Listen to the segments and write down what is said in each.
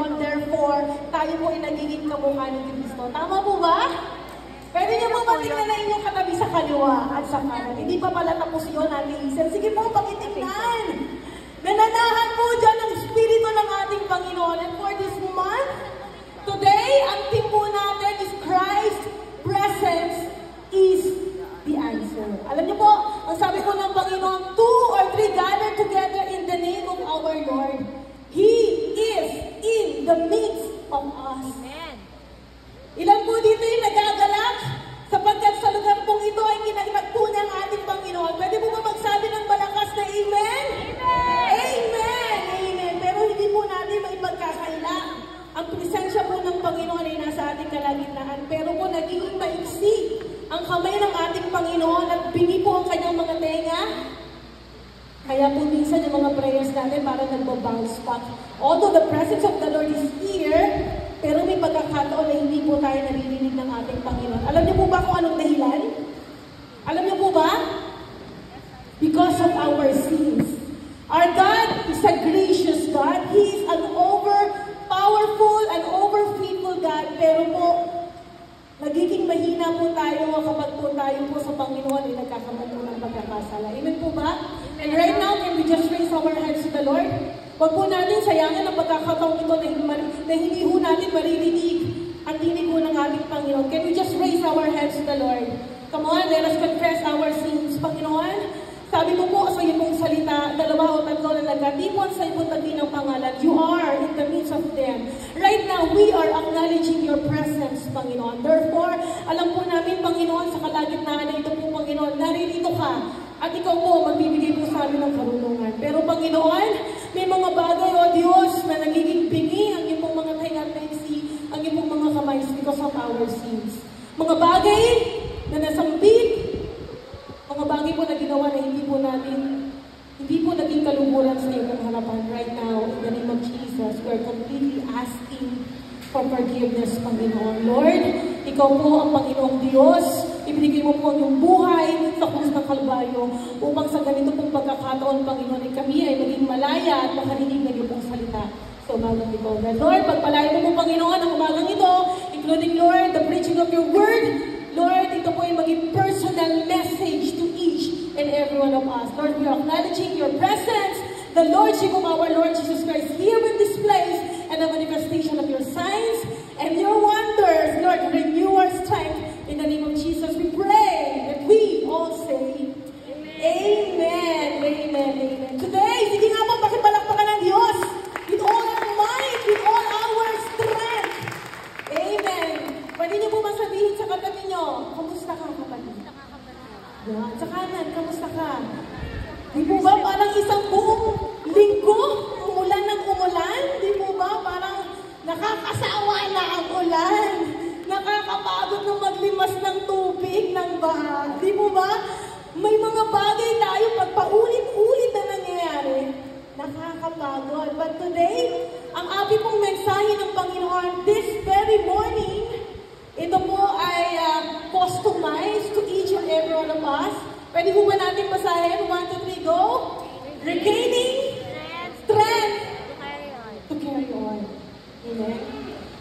Panginoon. Therefore, tayo po ay nagiging kamukha ni Kristo. Tama po ba? Pwede niyo po patingnan na inyong katabi sa kaliwa at sa kanan. Hindi pa pala tapos yun, Ate Isel. Sige po, pakitingnan. Nananahan po dyan ang Espiritu ng ating Panginoon. And for this month, today, ang theme po natin is Christ's presence is the answer. Alam niyo po, ang sabi po ng Panginoon, 2 or 3 gathered together in the name of our Lord. He is in the midst of us. Amen. Ilan po dito yung nagagalak? Sapagkat sa lugar pong ito ay kinaglag po ng ating Panginoon. Pwede po ba magsabi ng malakas na Amen? Amen! Amen! Amen! Pero hindi po natin maipagkakaila. Ang presensya po ng Panginoon ay nasa ating kalagitnaan. Pero po nagiging maiksi ang kamay ng ating Panginoon at bingi po ang kanyang mga tenga. Kaya po minsan yung mga prayers natin parang nagbo-bounce back. Although the presence of the Lord is here, pero may pagkakataon na hindi po tayo naririnig ng ating Panginoon. Alam niyo po ba kung anong dahilan? Alam niyo po ba? Because of our sins. Our God is a gracious God. He is an over-powerful and over-faithful God. Pero po, nagiging mahina po tayo kapag po tayo po sa Panginoon ay nagkakamali ng pagkakasala. Amen po ba? And right now, can we just raise our hands to the Lord? Huwag po natin sayangin ang pagkakataong ito na hindi po natin maririnig ang tinig po ng ating Panginoon. Can we just raise our hands to the Lord? Come on, let us confess our sins. Panginoon, sabi mo po sa iyong salita, 2 o 3 na nagkatipon sa iyong tabi ng pangalan. You are in the midst of them. Right now, we are acknowledging your presence, Panginoon. Therefore, alam po namin, Panginoon, sa kalagitnaan na ito po, Panginoon, naririto ka. At ikaw po, magbibigay po sa amin ng karunungan. Pero Panginoon, may mga bagay, O Diyos, na nagiging bingi ang iyong mga tendency, ang iyong mga kamay because of our sins. Mga bagay na nasambit, mga bagay po na ginawa na hindi po naging kalungkulan sa iyong harapan. Right now, in the name of Jesus, we are completely asking for forgiveness, Panginoon. Lord, ikaw po ang Panginoong Diyos. Ibinigay mo po ang iyong buhay sa krus ng Kalbaryo upang sa ganito pong pagkakataon, Panginoon, ay kami ay maging malaya at makarinig ng iyong pong salita sa umagang ito. Lord, pagpalain mo po, Panginoon, ang umagang ito, including, Lord, the preaching of your word. Lord, ito po ay maging personal message to each and every one of us. Lord, we are acknowledging your presence, the Lordship of our Lord Jesus Christ here in this place, and the manifestation of your signs and your wonders. Lord, renew our strength. In the name of Jesus, we pray that we all say, Amen. Amen. Amen. Today, sige nga po, pakipalakpakan ng Diyos with all our might, with all our strength. Amen. Pwede niyo po masabihin sa katabi niyo, kamusta ka, kapatid? Yan. Sa kanan, kamusta ka? Di po ba parang isang buong linggo, umulan ng umulan? Di po ba parang nakakasawa na ang ulan? Nakakapagod na maglimas ng tubig, ng baha? Di po ba? May mga bagay tayo pag paulit-ulit na nangyayari, nakakapagod. But today, ang ating pong mensahe ng Panginoon, this very morning, ito po ay customized to each and every one of us. Pwede po ba natin basahin? 1, 2, 3, go! Regaining strength to carry on. Amen.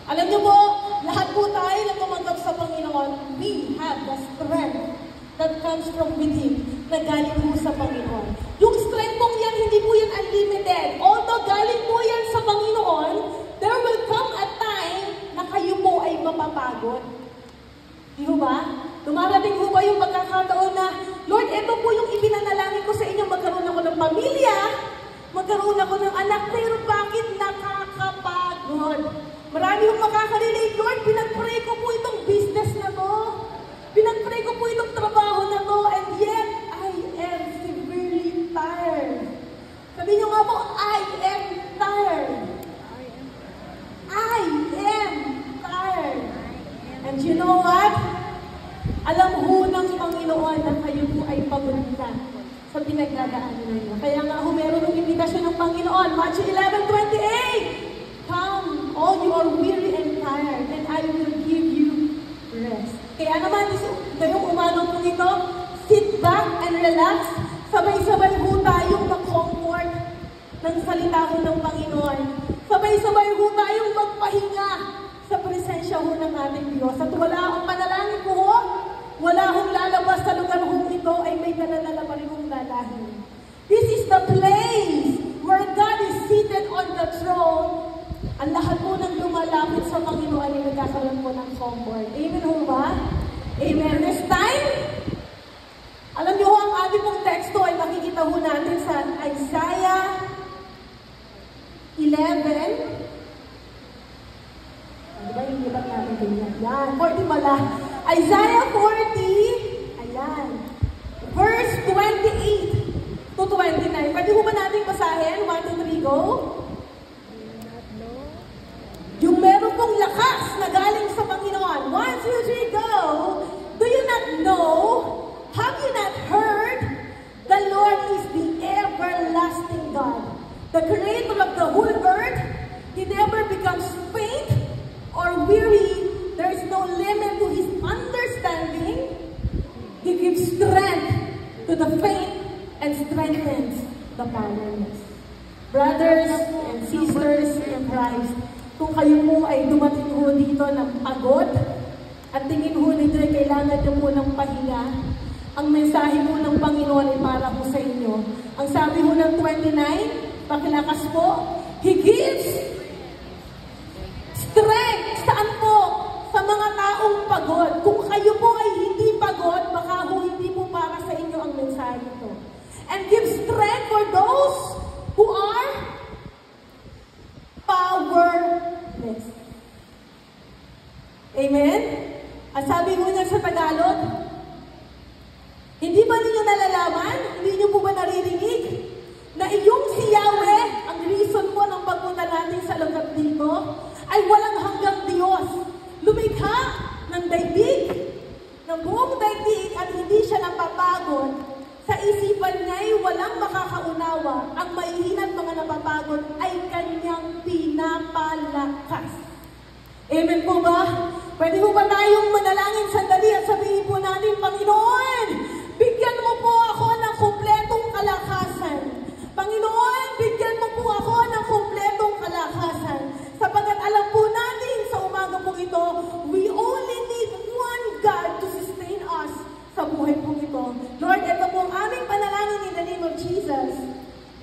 Alam niyo po, lahat po tayo na tumanggap sa Panginoon, we have the strength that comes from within, na galing po sa Panginoon. Yung strength pong yan, hindi po yan unlimited. Although galing po yan sa Panginoon, there will come a time na kayo po ay mapapagod. Di ba? Dumarating po ba yung pagkakataon na, Lord, ito po yung ipinanalangin ko sa inyo, magkaroon ako ng pamilya, magkaroon ako ng anak, pero bakit nakakapagod? Marami yung makaka-relate, Lord, pinag-pray ko po itong business na to, pinag-pray ko po itong trabaho na to, and yet, I am severely tired. Sabi niyo nga po, I am tired. I am tired. And you know what? Alam ho ng Panginoon na kayo po ay paborita sa pinagdadaanan ninyo. Kaya nga ho, meron ng invitasyon ng Panginoon. Matthew 11:28. Come, all you are weary and tired, and I will give you rest. Kaya naman, ngayong umagang po ito, sit back and relax. Sabay-sabay ho tayong mag-comfort ng salita ho ng Panginoon. Sabay-sabay ho tayong ng ating Diyos. At wala akong panalangin ko ho, wala akong lalabas sa lugar kung ito ay may daladala pa rin kong lalahin. This is the place where God is seated on the throne. Ang lahat po ng lumalapit sa Panginoon ay nagkakaroon po ng comfort. Amen ho ba? Amen. This time, alam niyo ho, ang ating pong teksto ay makikita ho natin sa Isaiah 11. Diba yung ibat natin din yan? Yan, 40 pala. Isaiah 40, ayan. Verse 28 to 29. Pwede ho ba natin basahin? 1, 2, 3, go. Yung meron pong lakas na galing sa Panginoon. 1, 2, 3, go. Do you not know? Have you not heard? The Lord is the everlasting God, the creator of the whole earth. He never becomes faint or weary. There is no limit to His understanding. He gives strength to the faint and strengthens the powerless. Brothers and sisters in Christ, kung kayo po ay dumating ho dito ng pagod at tingin ho nito ay kailangan nyo po ng pahinga, ang mensahe po ng Panginoon ay para po sa inyo. Ang sabi ho ng 29, pakilakas po, He gives strength. Saan po? Sa mga taong pagod. Kung kayo po ay hindi pagod, baka ho hindi po para sa inyo ang mensahe ito. And give strength for those who are powerless. Amen? Ang sabi mo niya sa Tagalog, hindi ba ninyo nalalaman? Hindi niyo po ba naririnig? Na iyong si Yahweh, ang reason po ng pagpunta natin sa lugar dito, ay walang hanggang Diyos. Lumikha ng daigdig, ng buong daigdig, at hindi siya napapagod. Sa isipan niya ay walang makakaunawa. Ang mahihina't mga napapagod ay kanyang pinapalakas. Amen po ba? Pwede po ba tayong manalangin sandali at sabihin po natin, Panginoon, bigyan mo po ako ng kumpletong kalakasan. Panginoon, bigyan mo po ako ng kumpletong kalakasan. Sapagat alam po natin sa umaga po ito, we only need one God to sustain us sa buhay po ito. Lord, ito po ang aming panalangin in the name of Jesus.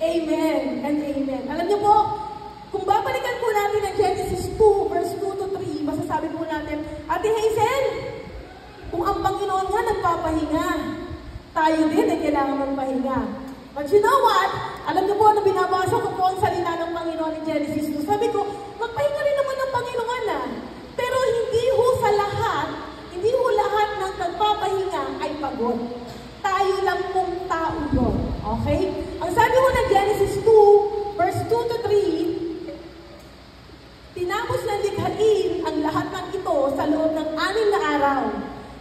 Amen and amen. Alam niyo po, kung babalikan po natin ang Genesis 2, verse 2 to 3, masasabi po natin, Ate Hazel, kung ang Panginoon nga nagpapahinga, tayo din ay kailangan magpahinga. But you know what? Alam niyo po, na binabasa ko po ang salita ng Panginoon in Genesis 2, sabi ko, magpahinga rin naman ng Panginoon Pero hindi ho sa lahat, hindi ho lahat ng nagpapahinga ay pagod. Tayo lang pong tao yun. Okay? Ang sabi ko ng Genesis 2, verse 2 to 3, tinapos na likhain ang lahat ng ito sa loob ng 6 na araw.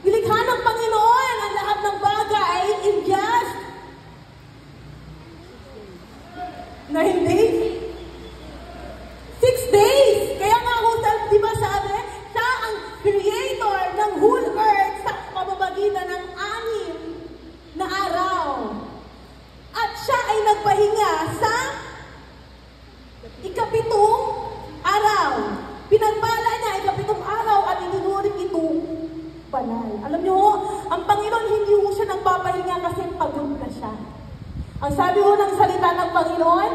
Nilikha ng Panginoon ang lahat ng bagay in just 9 days? 6 days! Kaya nga ho, di ba sabi, siya ang creator ng whole earth sa pamamagitan ng 6 na araw. At siya ay nagpahinga sa ikapitong araw. Pinagpala niya ikapitong araw at itinuring itong banal. Alam niyo ho, ang Panginoon hindi ho siya nagpapahinga kasi pagod na siya. Ang sabi ho ng salita ng Panginoon,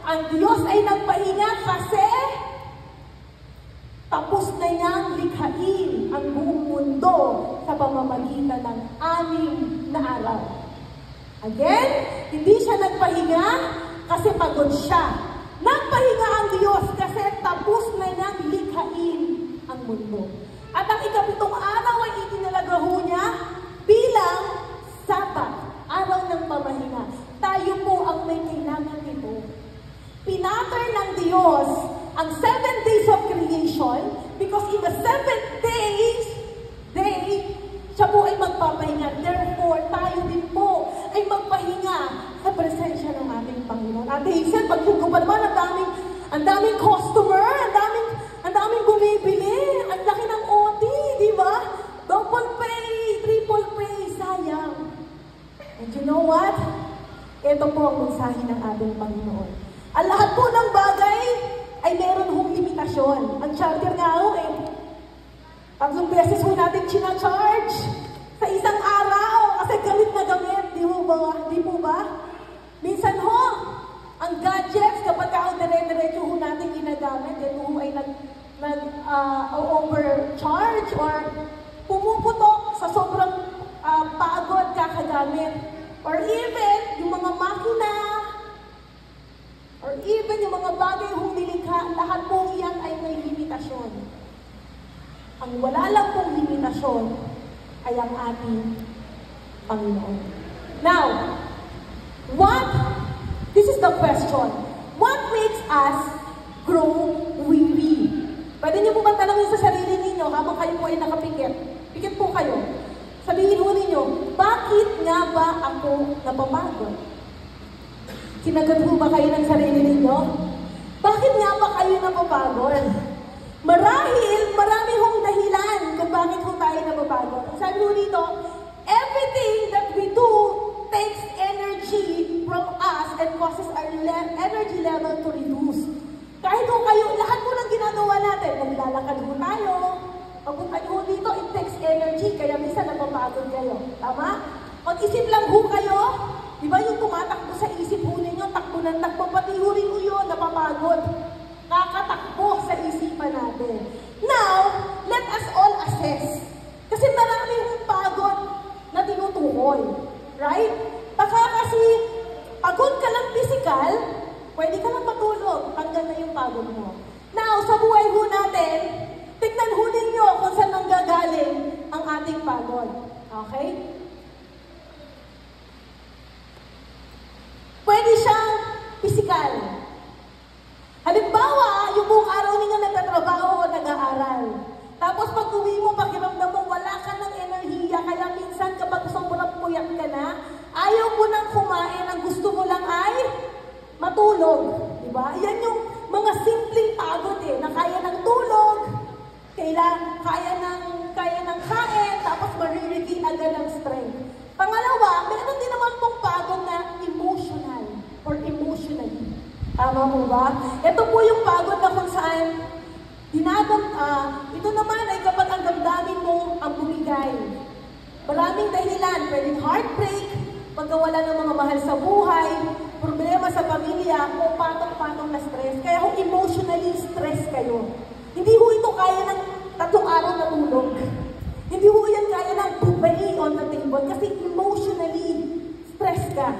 ang Diyos ay nagpahinga kasi tapos na niyang likhain ang buong mundo sa pamamagitan ng 6 na araw. Again, hindi siya nagpahinga kasi pagod siya. Nagpahinga ang Diyos kasi tapos na niyang likhain ang mundo. At ang ikapitong araw ay itinalagaho niya bilang Sabat, araw ng pamahinga. Tayo po ang may kailangan nito. Pinattern ng Diyos ang 7 days of creation because in the 7th day, siya po ay magpapahinga. Therefore, tayo din po ay magpahinga sa presensya ng ating Panginoon. Ate Hazel, pagtungko pa naman, ang daming customer, ang daming bumibili, ang laki ng OT, di ba? Double pay, triple pay, sayang. And you know what? Ito po ang mensahe ng ating Panginoon. Ang lahat po ng bagay ay meron hong limitasyon. Ang charter nga ho 3 beses ho natin charge sa isang araw kasi gamit na gamit, di mo ba? Di mo ba? Minsan ho, ang gadgets kapag dire-diretso ho natin ginagamit, ito ho ay overcharge or pumuputok sa sobrang pagod kakagamit. Or even, yung mga makina, or even yung mga bagay hong nilikha, lahat po iyan ay may limitasyon. Ang wala lang pong limitasyon ay ang ating Panginoon. Now, this is the question, what makes us grow weary? Pwede niyo po ba tanongin sa sarili ninyo habang kayo po ay nakapikit? Pikit po kayo. Sabihin mo ninyo, bakit nga ba ako napapagod? Sinagot po ba kayo ng sarili ninyo? Bakit nga ba kayo napapagod? Marahil, marami hong dahilan kung bakit ho tayo napapagod. Ang sabi ho dito, everything that we do takes energy from us and causes our energy level to reduce. Kahit ho kayo, lahat po ng ginagawa natin, naglalakad ho tayo, pagpunta nyo dito, it takes energy, kaya minsan napapagod kayo. Tama? Mag-isip lang ho kayo, di ba yung tumatakbo sa isip ho ninyo, takbo ng takbo, pati ho rin ho yun, napapagod. Kakatakbo sa isipan natin. Now, let us all assess. Kasi marami hong pagod na tinutukoy. Right? Baka kasi, pagod ka lang physical, pwede ka lang matulog, tanggal na yung pagod mo. Now, sa buhay ho natin, tignan ho ninyo kung saan nanggagaling ang ating pagod. Okay? Pwede siyang physical. Halimbawa, yung buong araw ninyo nagtatrabaho o nag-aaral. Tapos pag uwi mo, pakiramdam mo, wala ka ng enerhiya. Kaya minsan kapag sobrang puyat ka na, ayaw mo nang kumain. Ang gusto mo lang ay matulog. Diba? Yan yung mga simpleng pagod na kaya ng tulog, kaya ng kain, tapos maririgin agad ng strength. Pangalawa, meron din naman pong pagod na emotional or emotionally. Tama po ba? Ito po yung pagod na kung saan ito naman ay kapag ang damdamin mo ang bumigay. Maraming dahilan, pwedeng heartbreak, pagkawala ng mga mahal sa buhay, problema sa pamilya, o patong-patong na stress. Kaya kung emotionally stress kayo, hindi ho ito kaya ng 3 araw na tulog. Hindi ho yan kaya ng buffet on the table kasi emotionally stress ka.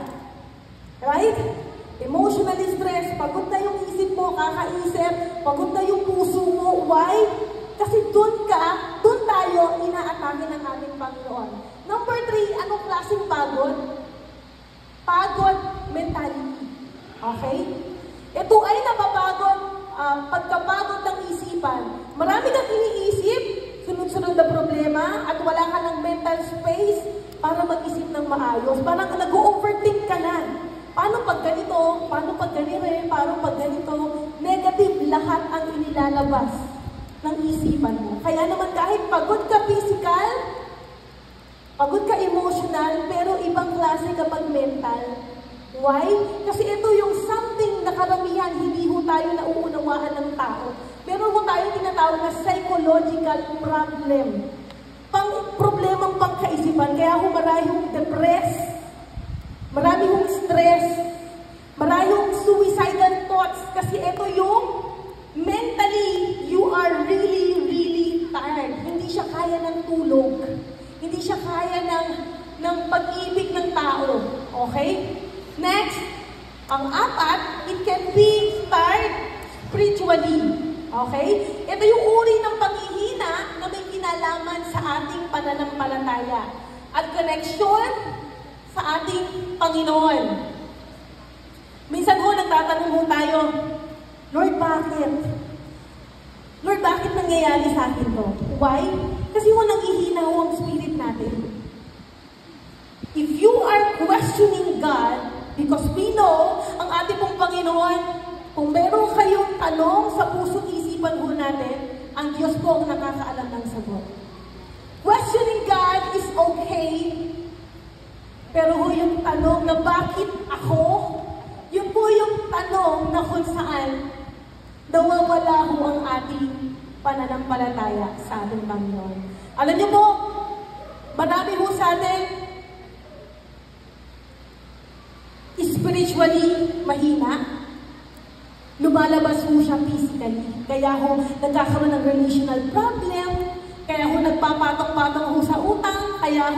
Right? Emotionally stress, pagod na yung isip mo, kakaisip, pagod na yung puso mo. Why? Kasi doon tayo inaatake ng ating Panginoon. Number 3, anong klaseng pagod? Pagod mentality. Okay? Ito ay napapagod, pagkapagod ng isipan. Marami kang iniisip, sunod-sunod na problema, at wala ka ng mental space para mag-isip ng maayos. Parang nag-overthink ka na. Paano pag ganito? Paano pag ganito? Paano pag ganito? Negative lahat ang inilalabas ng isipan mo. Kaya naman kahit pagod ka physical, pagod ka emotional, pero ibang klase kapag mental. Why? Kasi ito yung something na karamihan, hindi ho tayo nauunawaan ng tao. Meron ho tayo tinatawag na psychological problem. Problemang pangkaisipan. Kaya ho marahong depressed, marami hong stress, marami hong suicidal thoughts, kasi ito yung mentally, you are really, really tired. Hindi siya kaya ng tulog. Hindi siya kaya ng pag-ibig ng tao. Okay? Next, ang 4, it can be tired spiritually. Okay? Ito yung uri ng paghihina na may kinalaman sa ating pananampalataya at connection sa ating Panginoon. Minsan ho, nagtatanong ho tayo, Lord, bakit? Lord, bakit nangyayari sa akin to? Why? Kasi ho, naghihina ho ang spirit natin. If you are questioning God, because we know, ang ating pong Panginoon, kung meron kayong tanong sa puso't isipan ho natin, ang Diyos po ang nakakaalam ng sagot. Questioning God is okay, pero ho yung tanong na bakit ako, yun po yung tanong na kung saan nawawala ho ang ating pananampalataya sa ating Panginoon. Alam niyo po, marami po sa atin spiritually mahina. Lumalabas po siya physically. Kaya ho, nagkakaroon ng relational problem, kaya ho nagpapatong-patong ho sa utang, kaya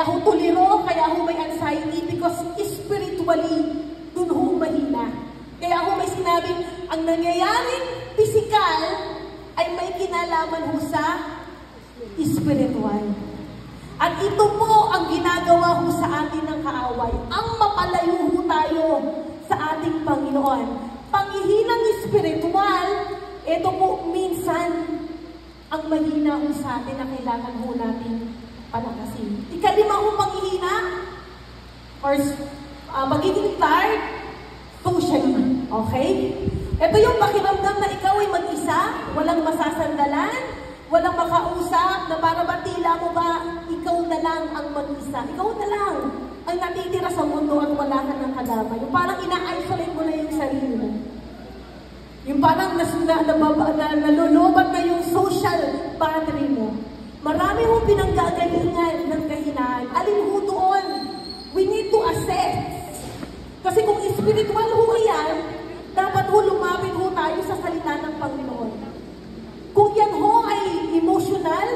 ho tuliro, kaya ho may anxiety because spiritually, dun ho mahina. Kaya ho may sinabing, ang nangyayaring physical ay may kinalaman ho sa spiritual. At ito po ang ginagawa ho sa atin ng kaaway. Ang mapalayo ho tayo sa ating Panginoon. Panghihinang spiritual, ito po minsan ang mahina ho sa atin na kailangan ho natin palakasin. Ikalima ho panghihina or magiging tired socially. Okay? Ito yung pakiramdam na ikaw ay mag-isa, walang masasandalan, walang makausap, na para ba tila mo ba, ikaw na lang ang mag-isa. Ikaw na lang ang natitira sa mundo at wala ka ng kadamay. Yung parang ina-isolate mo na yung sarili mo. Yung parang nalulubat na yung social battery mo. Marami mong pinanggagalingan ng kahinaan. Alin ho doon? We need to assess. Kasi kung spiritual ho yan, dapat ho lumapit ho tayo sa salita ng Panginoon. Kung yan ho ay emotional,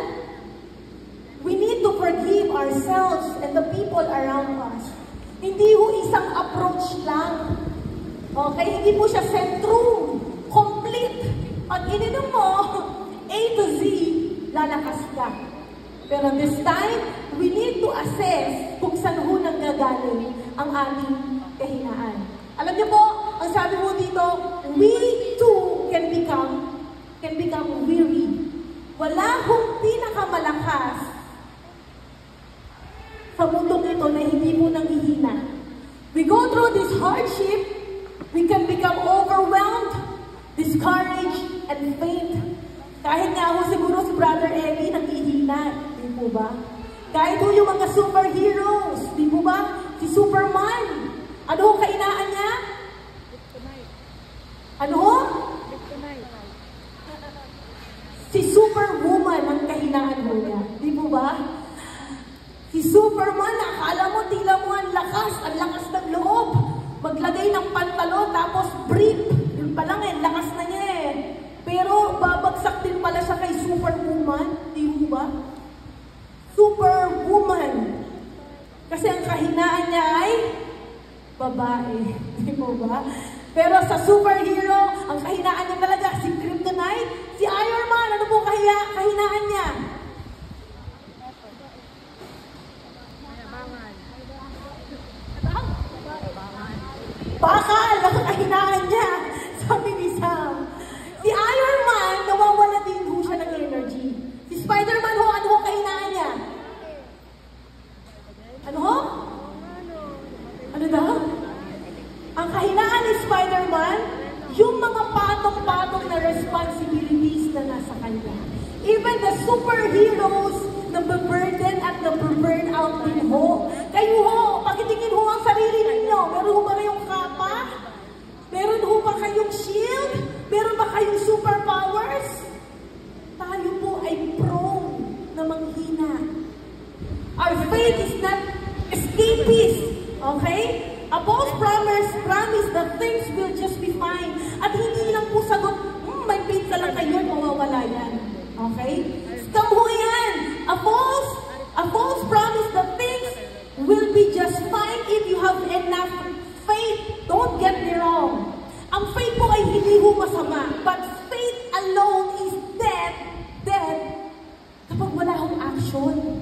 we need to forgive ourselves and the people around us. Hindi ho isang approach lang. Okay? Hindi po siya centrum. Complete. Pag ininom mo, A to Z, lalakas ka. Pero this time, we need to assess kung saan ho nanggagaling ang ating kahinaan. Alam niyo po, ang sabi mo dito, we too can become weary. Wala hong pinakamalakas sa mundong ito na hindi mo nanghihina. We go through this hardship, we can become overwhelmed, discouraged, and faint. Kahit nga ako siguro si Brother Eli nanghihina, di po ba? Kahit po yung mga superheroes, di po ba? Si Superman, ano ho kainaan niya? Ano ho? Si Superwoman ang kahinaan mo niya, di po ba? Si Superman, akala mo, tila mo ang lakas ng loob. Maglagay ng pantalon, tapos brief. Yun pa lang lakas na niya eh. Pero babagsak din pala siya kay Superwoman, di mo ba? Superwoman. Kasi ang kahinaan niya ay babae, di mo ba? Pero sa superhero, ang kahinaan niya talaga si Kryptonite, si Iron Man, ano po kahinaan niya? Bakal ang kahinaan niya, sabi ni Sam. Si Iron Man, nawawala din ho siya ng energy. Si Spider-Man ho, ano ho kahinaan niya? Ano ho? Ano daw? Ang kahinaan ni Spider-Man, yung mga patong-patong na responsibilities na nasa kanya. Even the superheroes na burden at na burn out din ho. Kayo ho, pakitingin ho ang sarili ninyo. Meron ho ba kayong kapa? Meron ho ba kayong shield? Meron ba kayong superpowers? Tayo po ay prone na manghina. Our faith is not escapist. Okay? Paul's promise that things will just be fine. At hindi lang po sagot, may faith ka lang kayo, mawawala yan. Okay? Scam ho yan. A false promise that things will be just fine if you have enough faith. Don't get me wrong. Ang faith po ay hindi ho masama. But faith alone is dead kapag wala hong action.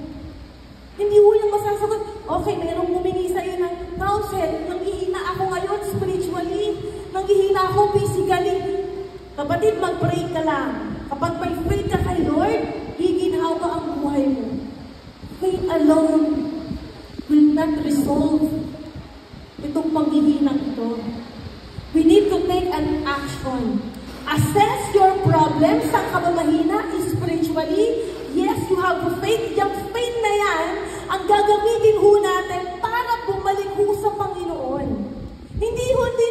Hindi ho yung masasagot, okay, mayroong humingi sa'yo ng counsel, nanghihina ako ngayon spiritually, nanghihina ako physically. Kapatid, mag-pray ka lang. Kapag may faith ka kay Lord, giginhawa ang buhay mo. Faith alone will not resolve itong panghihinang ito. We need to take an action. Assess your problems. Saan ka ba mahina spiritually? Yes, you have faith. Yung faith na yan, ang gagamitin ho natin para bumalik ho sa Panginoon. Hindi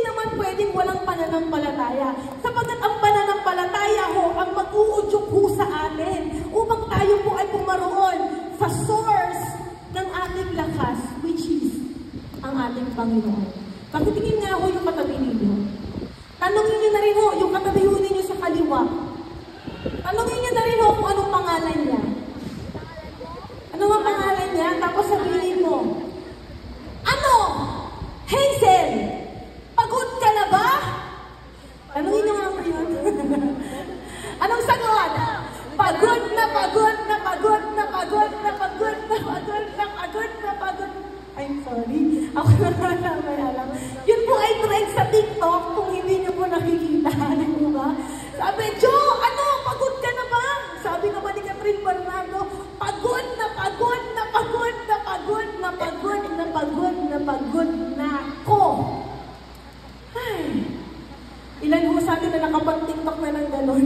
naman pwedeng walang pananampalataya. Sapagkat ang pananampalataya ho, ang mag-uod Panginoon. Pakitingin nga ho yung katabi ninyo. Tanungin niyo na rin ho yung katabi ho ninyo sa kaliwa. Tanungin niyo na rin ho kung anong pangalan niya. Ano ang pangalan niya? Tapos sabihin mo, ano? Hazel, pagod ka na ba? Tanungin niyo nga po yun. Anong sagot? Pagod na pagod na pagod na pagod na pagod na pagod na pagod na pagod. I'm sorry. Ako na may alam. Yun po ay trend sa TikTok kung hindi niyo po nakikita. Ano po ba? Sabi, Jo, ano? Pagod ka na ba? Sabi naman ni Catherine Bernardo, pagod na pagod na pagod na pagod na pagod na pagod na pagod na ako. Ay, ilan mo sa atin na nakapag-TikTok na ng gano'n?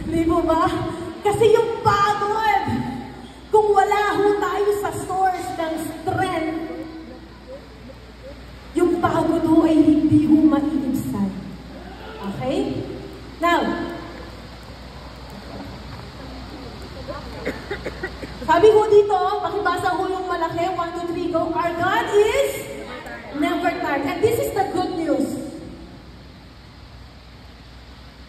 Hindi mo ba? Kasi yung pagod, kung wala ho tayo sa source ng strength, yung pagod ho ay hindi ho maiibsan. Okay? Now, sabi ho dito, pakibasa ho yung malaki, 1, 2, 3, go. Our God is never tired. And this is the good news.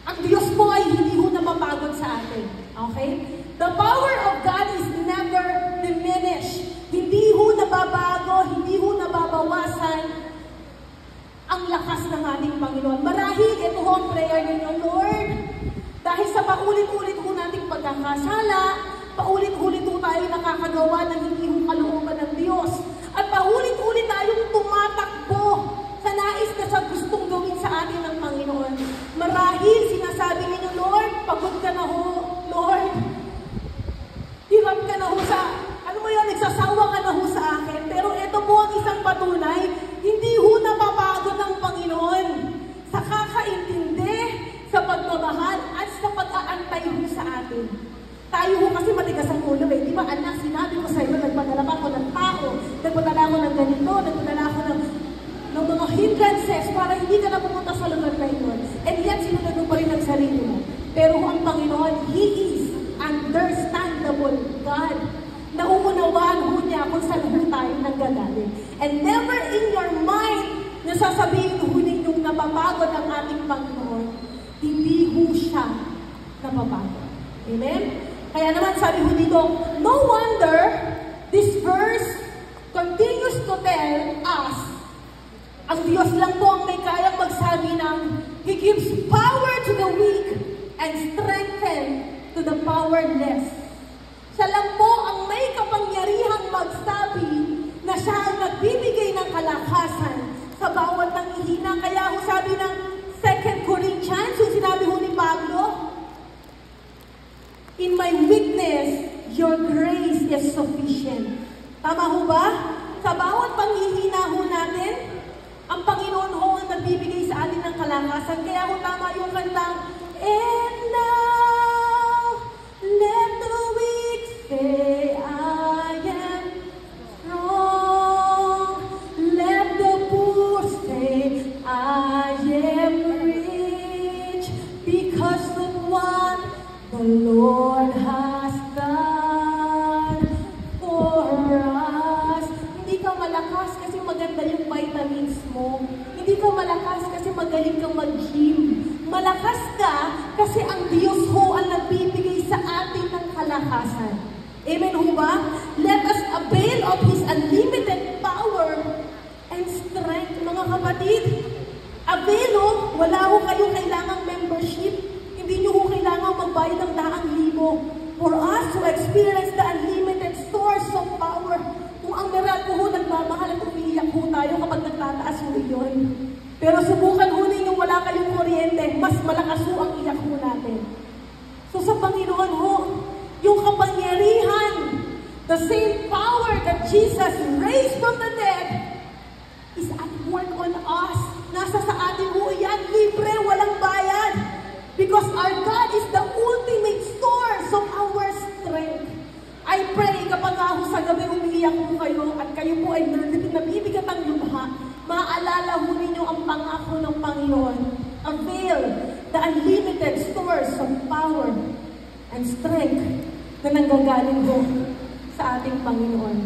Ang Diyos po ay hindi ho napapagod sa atin. Okay? The power of God is never diminished. Hindi ho nababago, hindi ho nababawasan ang lakas ng ating Panginoon. Marahil ito ho ang prayer ninyo, Lord. Dahil sa paulit-ulit ho nating pagkakasala, paulit-ulit ho tayo nakakagawa ng hindi ho kalooban ng Diyos. At paulit-ulit tayong tumatakbo sa nais na sa gustong gawin sa atin ng Panginoon. Marahil sinasabi ninyo, Lord, pagod ka na ho, Lord. Hirap ka na ho sa, ano mo yun, nagsasawa ka na ho sa akin. Pero ito po ang isang patunay, hindi ho napapagod ng Panginoon sa kakaintindi, sa pagmamahal, at sa pag-aantay ho sa atin. Tayo ho kasi matigas ang ulo eh. Di ba, anak, sinabi ko sa iyo, nagpadala pa ako ng tao, nagpadala ako ng ganito, nagpadala ako ng mga hindrances para hindi ka na pumunta sa lugar na yun. And yet, sinunod mo pa rin ang sarili mo. Pero ang Panginoon, He is understandable God. Nauunawaan ho niya kung saan ho tayo nanggagaling. And never in your mind na sasabihin ho ninyong napapagod ang ating Panginoon, hindi ho siya napapagod. Amen? Kaya naman sabi ho dito, no wonder this verse continues to tell us, ang Diyos lang po ang may kayang magsabi ng, He gives power to the weak and strength to the powerless. Siya lang po ang may kapangyarihang magsabi na siya ang nagbibigay ng kalakasan sa bawat nanghihina. Kaya ho sabi ng 2 Corinthians, yung sinabi ho ni Pablo, in my weakness, your grace is sufficient. Tama ho ba? Sa bawat panghihina ho natin, ang Panginoon ho ang nagbibigay sa atin ng kalakasan. Kaya ho tama yung kantang, and now, let the weak say, I am strong. Let the poor say, I am rich, because of what the Lord has done for us. Hindi ka malakas kasi maganda yung vitamins mo. Hindi ka malakas kasi magaling kang mag-gym. Malakas ka kasi ang Diyos ho ang nagbibigay sa atin ng kalakasan. Amen ho ba? Let us avail of His unlimited power and strength. Mga kapatid, avail ho, wala ho kayong kailangang membership. Hindi nyo ho kailangang magbayad ng 100,000 for us to experience the unlimited source of power. Kung ang meral po ho, nagmamahal at umiiyak ho tayo kapag nagtataas ho iyon. Pero subukan ho ninyong wala kayong kuryente, mas malakas ho ang iyak ho natin. So sa Panginoon ho, yung kapangyarihan, the same power that Jesus raised from the dead, is at work on us. Nasa sa atin ho yan, libre, walang bayad. Because our God is the ultimate source of our strength. I pray kapag ako sa gabi umiiyak po kayo at kayo po ay nabibigat ang lubha, maaalala ho ninyo ang pangako ng Panginoon. Avail the unlimited source of power and strength na nanggagaling ho sa ating Panginoon.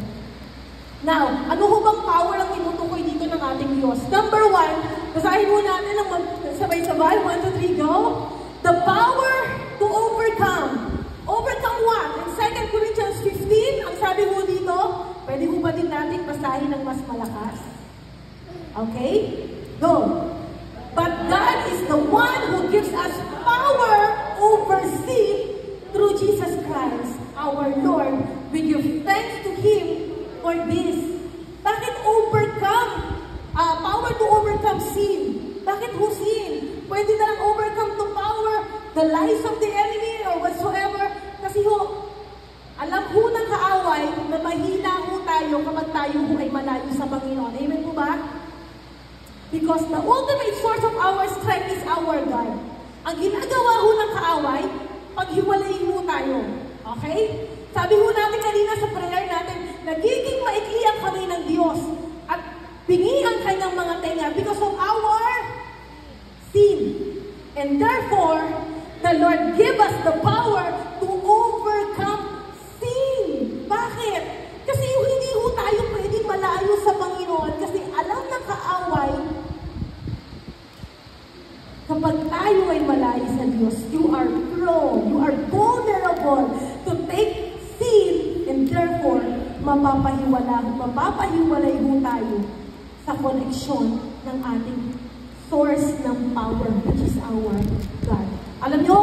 Now, ano ho bang power ang tinutukoy dito ng ng ating Diyos. Number 1, basahin mo natin ng sabay-sabay. 1, 2, 3, go. The power to overcome. Overcome what? In 2 Corinthians 15, ang sabi mo dito, pwede mo ba din natin basahin ng mas malakas? Okay? Go. But God is the one who gives us power over sin through Jesus Christ, our Lord. We give thanks to Him for this. Bakit overcome? Power to overcome sin. Bakit ho sin? Pwede na lang overcome to power the lies of the enemy or whatsoever. Kasi ho, alam ho ng kaaway na mahina ho tayo kapag tayo ho ay malayo sa Panginoon. Amen po ba? Because the ultimate source of our strength is our God. Ang ginagawa ho ng kaaway, paghiwalayin ho tayo. Okay? Sabi ho natin kanina sa prayer natin, nagiging maikli ang kamay ng Diyos at pingi ang kanyang mga tenga because of our sin. And therefore, the Lord give us the power to overcome sin. Bakit? Kasi hindi ho tayo pwedeng malayo sa Panginoon kasi alam ng kaaway, kapag tayo ay malayo sa Diyos, you are prone, you are vulnerable to take sin, and therefore, mapapahiwalay ho tayo sa koneksyon ng ating source ng power, which is our God. Alam nyo,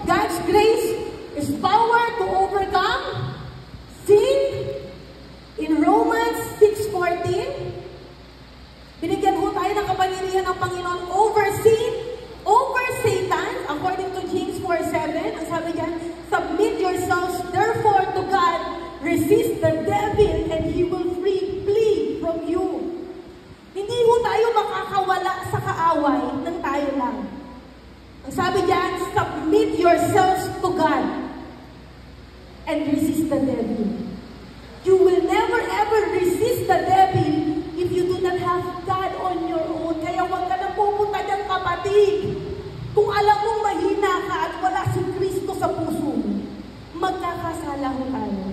God's grace is power to overcome sin. In Romans 6:14, binigyan ho tayo ng kapangyarihan ng Panginoon over sin, over Satan, according to James 4:7. Ang sabi diyan, submit yourselves therefore to God, resist the devil, and he will flee from you. Hindi ho tayo makakawala sa kaaway ng tayo lang. Ang sabi diyan, submit yourselves to God and resist the devil. You will never ever resist the devil if you do not have God on your own. Kaya huwag ka na pupunta dyan, kapatid. Kung alam mong mahina ka at wala si Kristo sa puso mo, magkakasala ho tayo.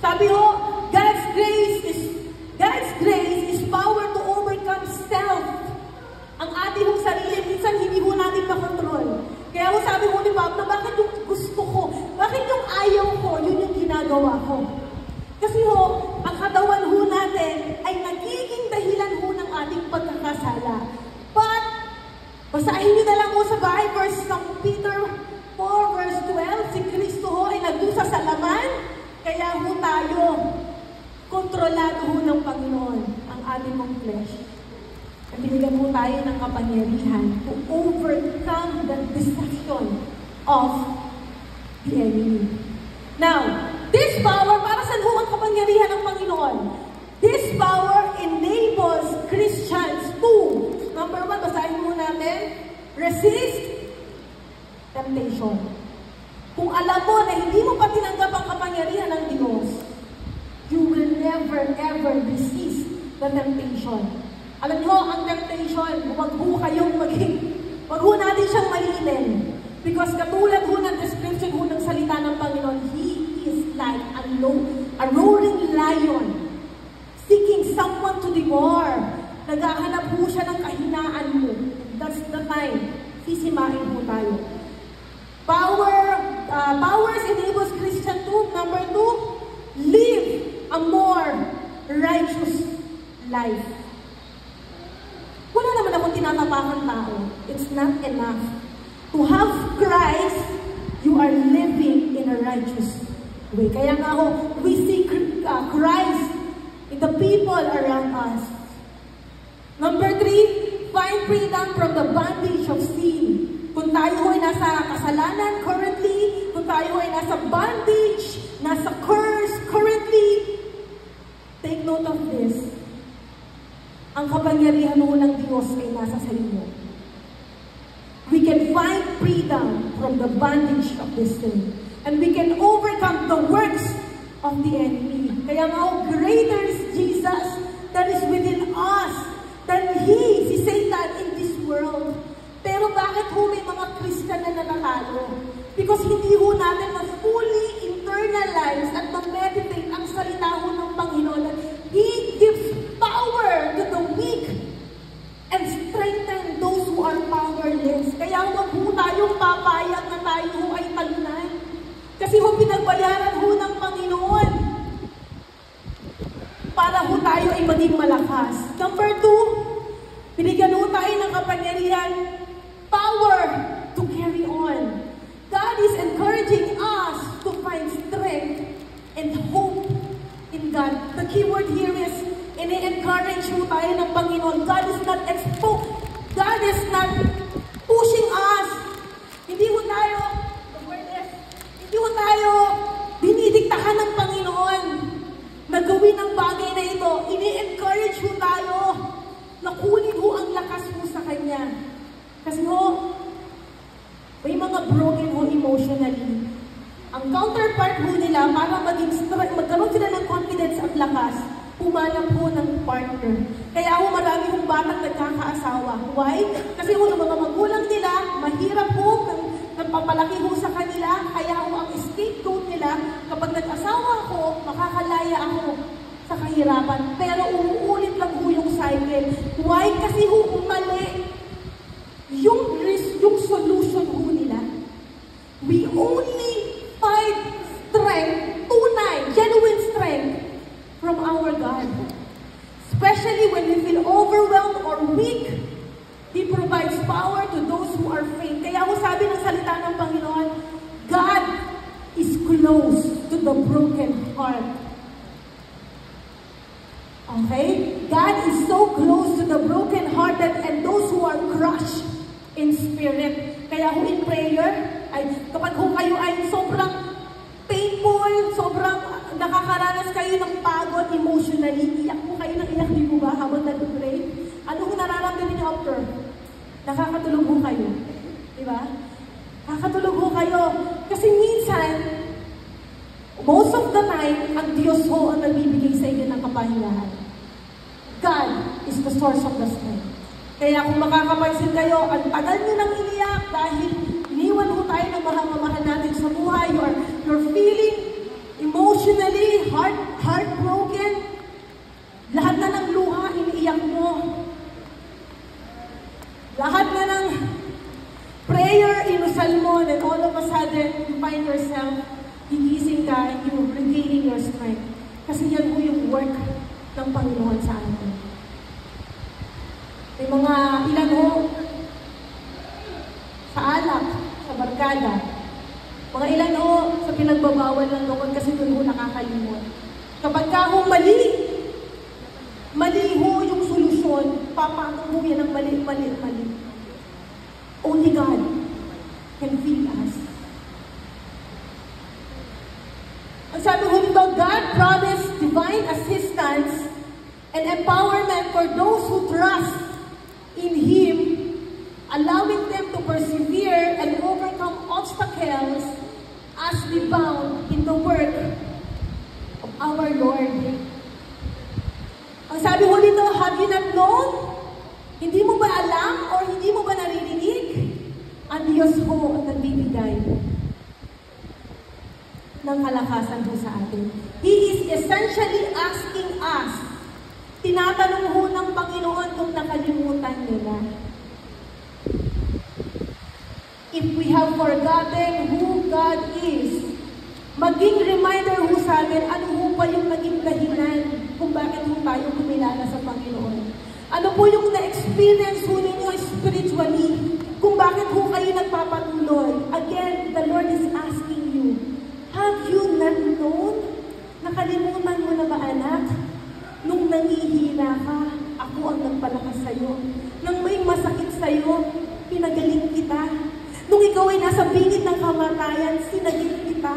Sabi ho, God's grace is power to overcome self. Ang ating hong sarili, minsan hindi ho natin makontrol. Kaya ho sabi ho ni Pablo, bakit yung gusto ko? Bakit yung ayaw ko? Yun yung ginagawa ko. Kasi ho, ang katawan ho natin ay nagiging dahilan ho ng ating pagkakasala. But, basahin nyo na lang ho sa bahay, verse ng Peter 4, verse 12, si Kristo ho ay nagdusa sa laman, kaya ho tayo, kontrolado ho ng Panginoon ang ating mong flesh. At binigyan ho tayo ng kapangyarihan to overcome the destruction of the enemy. Now, this power, para saan ho ang kapangyarihan ng Panginoon? This power enables Christians to, number 1, basahin mo natin, resist temptation. Kung alam mo na hindi mo pa tinanggap ang kapangyarihan ng Diyos, you will never ever resist the temptation. Alam nyo, ang temptation, huwag ho natin siyang maliinin. Because katulad ho ng description ho ng salita ng Panginoon, He is like a roaring lion, seeking someone to devour. Naghahanap ho siya ng kahinaan mo. That's the time. Sisimahin ho tayo. Powers enables Christian to, number 2, live a more righteous life. Wala naman akong tinatapakan tao. It's not enough. To have Christ, you are living in a righteous way. Kaya nga ho, we see Christ in the people around us. Number 3, find freedom from the bondage of sin. Kung tayo ho ay nasa kasalanan currently, kung tayo ho ay nasa bondage, nasa curse currently, take note of this. Ang kapangyarihan ho ng Diyos ay nasa sa inyo. We can find freedom from the bondage of this sin. And we can overcome the works of the enemy. Kaya nga ho, greater is Jesus that is within us than si Satan in this world. Pero bakit ho may mga Christian na nanatalo? Because hindi ho natin fully internalize at ma-meditate ang salita ho ng Panginoon. He gives power to the weak maging malakas. Number 2, binigyan ho tayo ng kapangyarihan, power to carry on. God is encouraging us to find strength and hope in God. The key word here is, ini-encourage mo tayo ng Panginoon. God is not pushing us. Hindi mo tayo dinidiktahan ng Panginoon na gawin ang bagay na ito. Ini-encourage mo tayo na kunin ho ang lakas mo sa Kanya. Kasi may mga broken ho emotionally. Ang counterpart ho nila, para magkaroon sila ng confidence at lakas, pumanap po ng partner. Kaya marami hong batang nagkakaasawa. Why? Kasi ang mga magulang nila, mahirap po, nagpapalaki ho sa kanila, kaya ang scapegoat nila, kapag nag-asawa ako, makakalaya ako sa kahirapan. Pero uulit lang ho yung cycle. Why? Kasi mali yung solution ho nila. We only find strength, genuine strength, from our God. Especially when we feel overwhelmed or weak, He provides power to those who are faint. Kaya sabi ng salita ng Panginoon, God is close to the broken heart. Okay? God is so close to the broken-hearted and those who are crushed in spirit. Kaya in prayer, kapag kayo ay sobrang painful, sobrang nakakaranas kayo ng pagod emotionally, iyak po kayo ng iyak, di po ba, habang nag-pray? Anong nararamdaman niyo after? Nakakatulog po kayo. Di ba? Nakakatulog po kayo. Kasi minsan, most of the time, ang Diyos ho ang nagbibigay sa inyo ng kapahingahan. God is the source of the strength. Kaya kung makakapansin kayo, ang tagal nyo nang iniyak dahil iniwan ho tayo ng mahal natin sa buhay, you're feeling emotionally heartbroken. Lahat na ng luha, iniiyak mo. Lahat na ng prayer, inusal mo, then all of a sudden, you find yourself gigising ka and you're regaining your strength. Kasi yan po yung work ng Panginoon sa atin. May mga ilan ho sa alak, sa barkada. Mga ilan ho sa pinagbabawal ng loob kasi doon ho nakakalimot. Kapag ka ho mali ho yung solusyon, papano ho yan ang mali. Only God can feel us. Ang sabi ho nito, God promised divine assistance and empowerment for those who trust in Him, allowing them to persevere and overcome obstacles as we bound in the work of our Lord. Ang sabi ho nito, have you not known? Hindi mo ba alam or hindi mo ba naririnig? Ang Diyos ho ang nagbibigay ng kalakasan po sa atin. He is essentially asking us, tinatanong ho ng Panginoon kung nakalimutan nila. If we have forgotten who God is, maging reminder ho sa atin, ano ho pa yung naging dahilan kung bakit ho tayo kumilala sa Panginoon. Ano po yung na-experience ho ninyo spiritually, kung bakit ho kayo nagpapatuloy. Again, the Lord is asking you, have you not known? Nakalimutan mo na ba, anak? Nung nangihina ka, ako ang nagpalakas sa'yo. Nang may masakit sa'yo, pinagaling kita. Nung ikaw ay nasa bingit ng kamatayan, sinagip kita.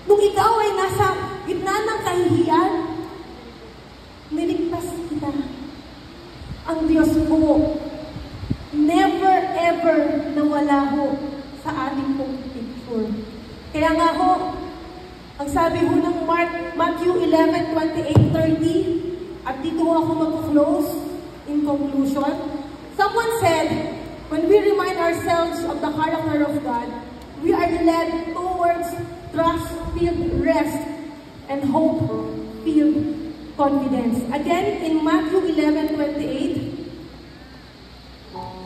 Nung ikaw ay nasa gitna ng kahihiyan, niligtas kita. Ang Diyos po, never ever nawala ho sa ating pong picture. Kaya nga ho, ang sabi ho ng Matthew 11:28-30, at dito ho ako mag-close in conclusion. Someone said, when we remind ourselves of the character of God, we are led towards trust-filled rest and hope-filled confidence. Again, in Matthew 11:28,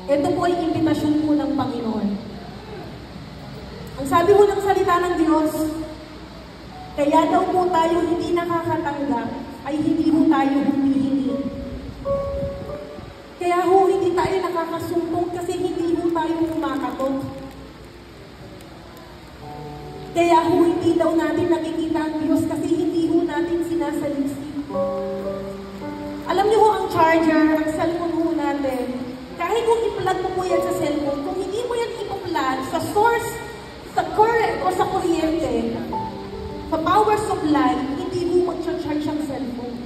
ito po ay imbitasyon po ng Panginoon. Ang sabi po ng salita ng Diyos, kaya daw po tayo hindi nakakatanggap ay hindi ho tayo humihingi. Kaya ho, hindi tayo nakakasumbong kasi hindi ho tayo kumakatot. Kaya ho, hindi daw natin nakikita ang Diyos kasi hindi ho natin sinasaliksik. Alam niyo ho, ang charger, ang cellphone ho natin, kahit kung i-plug mo po yan sa cellphone, kung hindi mo yan i-plug sa source, sa current o sa kuryente, sa power supply, hindi mo mag-charge ang cellphone.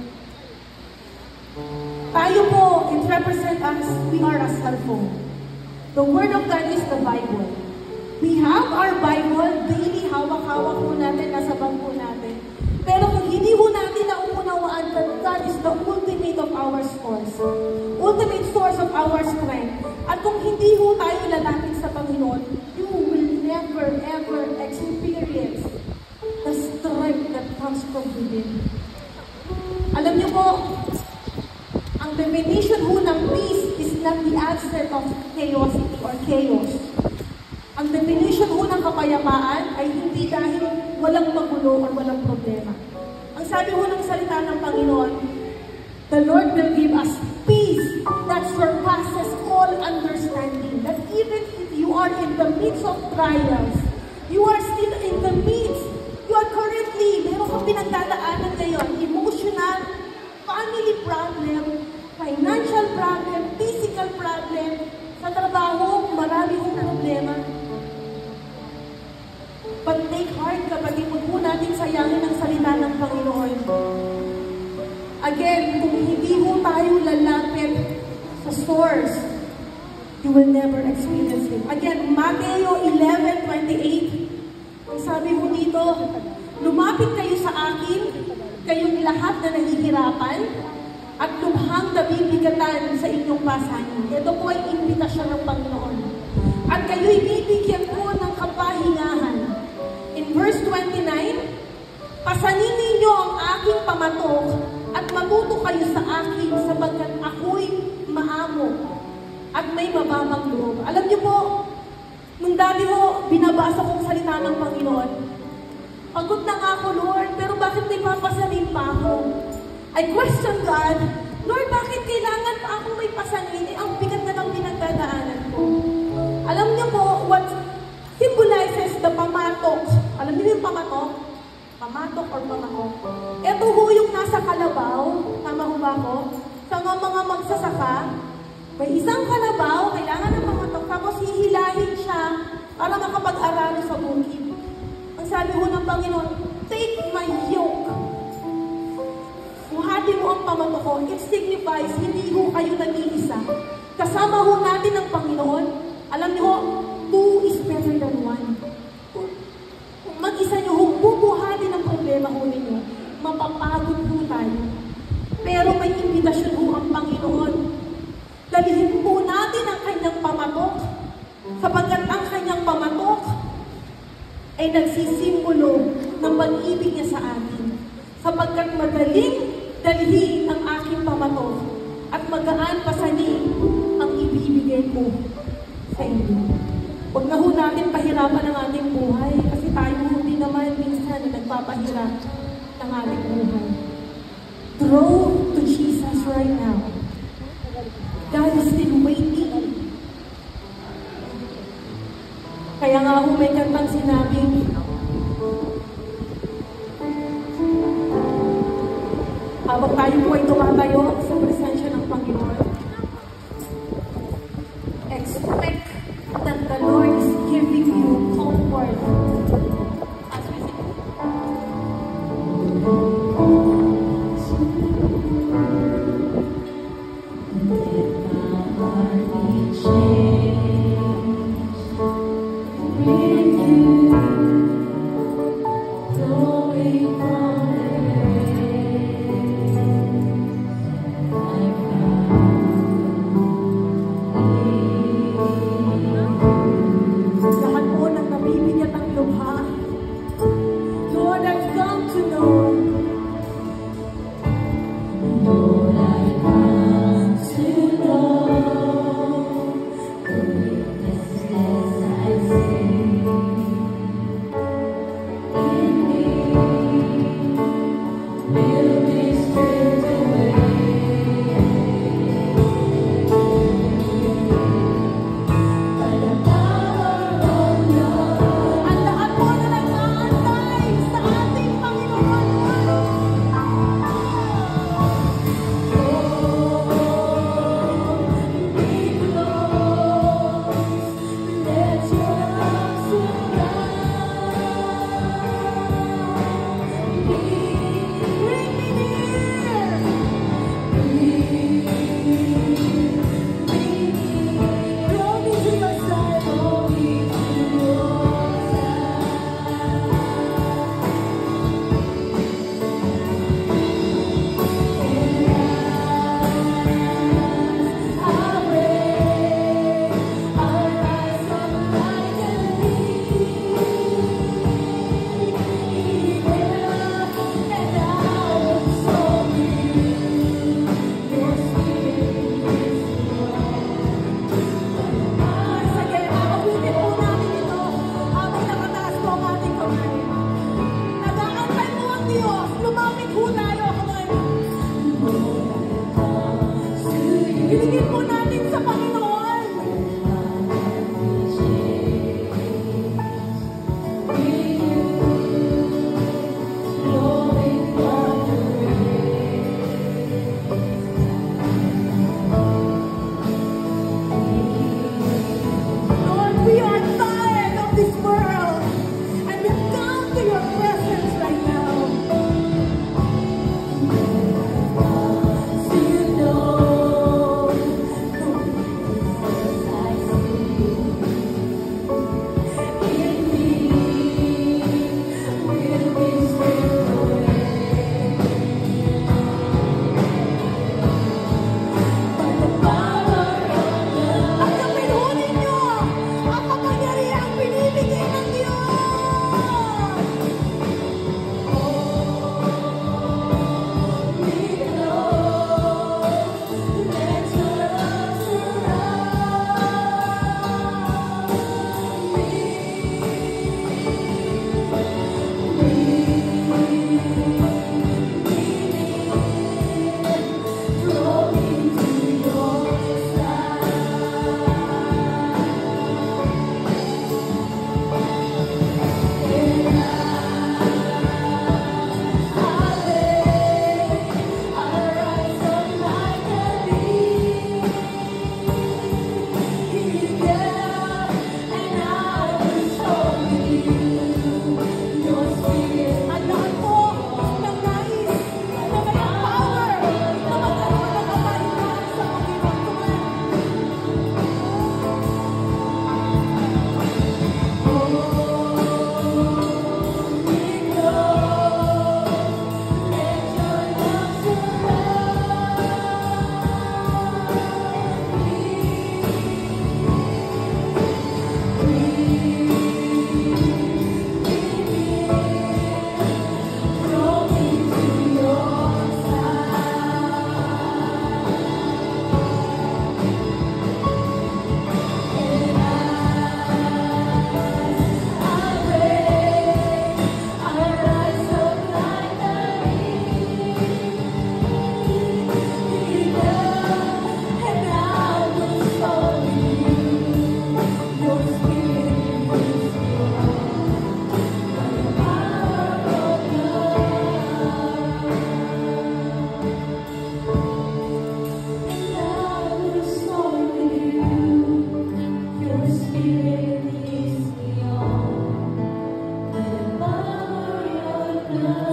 Tayo po, it represents us, we are a cellphone. The Word of God is the Bible. We have our Bible, daily hawak-hawak po natin, nasa bangko natin. Pero kung hindi po natin nauunawaan that God is the ultimate of our source, ultimate source of our strength, at kung hindi po tayo lalapit sa Panginoon, you will never ever experience the strength that comes from within. Alam niyo po, ang definition po ng peace is not the absence of chaos or chaos. Ang definition ho ng kapayapaan ay hindi dahil walang magulo o walang problema. Ang sabi ho ng salita ng Panginoon, the Lord will give us peace that surpasses all understanding. That even if you are in the midst of trials, you are still in the midst, you are currently, meron kang pinagdadaanan ngayon, emotional, family problem, financial problem, physical problem, sa trabaho, marami hong problema. But take heart kapag huwag po natin sayangin ang salita ng Panginoon. Again, kung hindi mo tayo lalapit sa source, you will never experience it. Again, Mateo 11:28, ang sabi mo dito, lumapit kayo sa akin, kayong lahat na nahihirapan, at lubhang nabibigatan sa inyong pasanin. Ito po ay imbitasyon ng Panginoon. At kayo'y bibigyan ko ng kapahingahan. In verse 29, pasanin ninyo ang aking pamatok at matuto kayo sa akin sapagkat ako'y maamo at may mababang loob. Alam niyo po, nung dati ho, binabasa kong salita ng Panginoon, pagod na nga ako, Lord, pero bakit may papasanin pa ako? I question God, Lord, bakit kailangan pa akong may pasanin? Ang bigat na ng pinagdadaanan ko. Alam niyo po, what symbolizes the pamatok? Alam niyo yung pamatok? Pamatok or pamatok? Ito ho yung nasa kalabaw, tama ho ba ko? Sa mga magsasaka, may isang kalabaw, kailangan ng pamatok, tapos hihilahin siya para makapag-aralo sa bukid. Ang sabi ho ng Panginoon, take my yoke. Buhati mo ang pamatok ko. It signifies, hindi ho kayo nag-iisa. Kasama ho natin ang Panginoon. Alam niyo ho, two is better than one. Kung mag-isa niyo ho, bubuhatin ang problema ho ninyo. Mapapagod ho tayo. Pero may imbitasyon ho ang Panginoon. Dalihin po natin ang kanyang pamatok. Sapagkat ang kanyang pamatok ay nagsisimbolo ng pag-ibig niya sa atin. Sapagkat madaling dalhin ang aking pamatok at magaan pasanin ang ibibigay ko sa inyo. Huwag na ho natin pahirapan ang ating buhay kasi tayo hindi naman minsan nagpapahirap ng ating buhay. Draw to Jesus right now. God is still waiting. Kaya nga ho may kantang sinabi, habang tayo po ay tumatayo sa presensya ng Panginoon, expect that the Lord is giving you comfort. As we sing. Let my heart be changed with you, flowing from the Ibigin po natin sa Panginoon. Lord, we are tired of this world, and we come to your presence right now. So you know, I see in me will be stripped away. By the power of love. At kapinunin niyo ang kapangyarihang binibigay ng Diyos.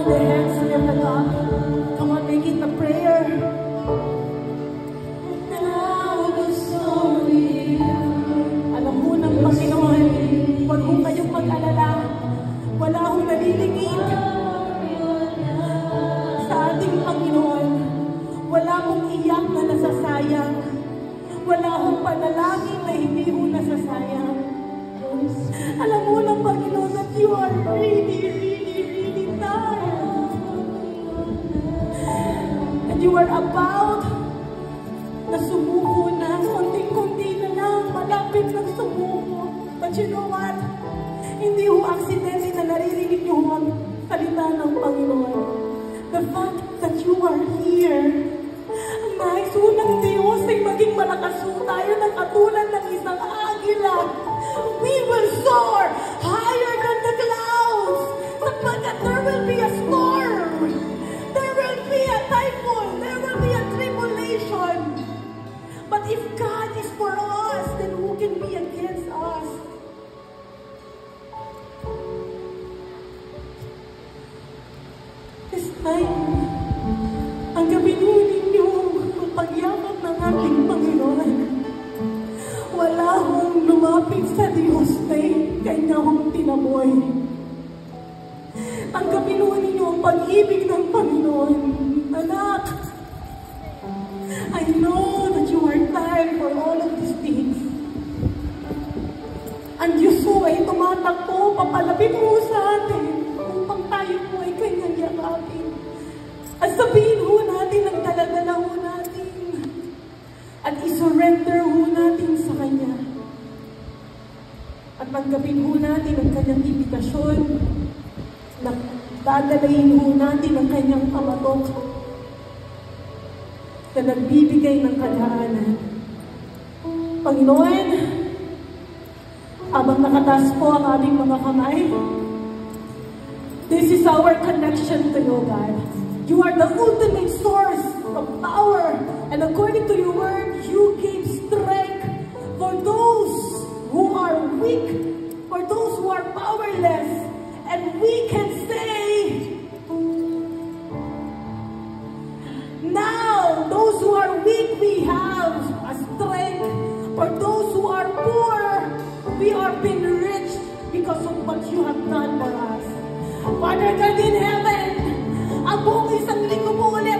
The hands lifted up. Come on, make it a prayer. Alam mo ng Panginoon, huwag mo kayong mag-alala. Wala akong nalilingid sa ating Panginoon. Wala akong iyak na nasasayang. Wala akong panalangin na hindi mo nasasayang. Alam mo ng Panginoon that you are really tired. And you are about na sumuko na, konting-konti na lang, malapit ng sumuko. But you know what? Hindi ho aksidente na naririnig niyo ang salita ng Panginoon. The fact that you are here, ang nais ho ng Diyos ay maging malakas ho tayo ng katulad ng isang agila. We will soar higher than the clouds. Sapagkat there will be a storm. There will be a typhoon. There will be a tribulation. But if God is for us, then who can be against us? This time, ang gabihin ninyo ang pagyakap ng ating Panginoon. Wala akong lumapit sa Diyos na kanya akong tinaboy. Ang gabihin ninyo ang pag-ibig ng Panginoon. Anak, I know that you are tired for all of these things. Ang Diyos po ay tumatakbo, papalapit mo sa atin upang tayo po ay kanyang yakapin. At sabihin ho natin ang talaga ho natin. At isurrender ho natin sa Kanya. At tanggapin ho natin ang Kanyang invitasyon na dadalayin ho natin ang Kanyang pamatok. na nagbibigay ng kadaanan. Panginoon, habang nakataas po ang aming mga kamay, this is our connection to you, God. You are the ultimate source of power. And according to your word, you give strength for those who are weak, for those who are powerless. And we can say, now, those who are weak, we have a strength. For those who are poor, we are being rich because of what you have done for us. Father God in heaven, ang buong isang linggo po ulit,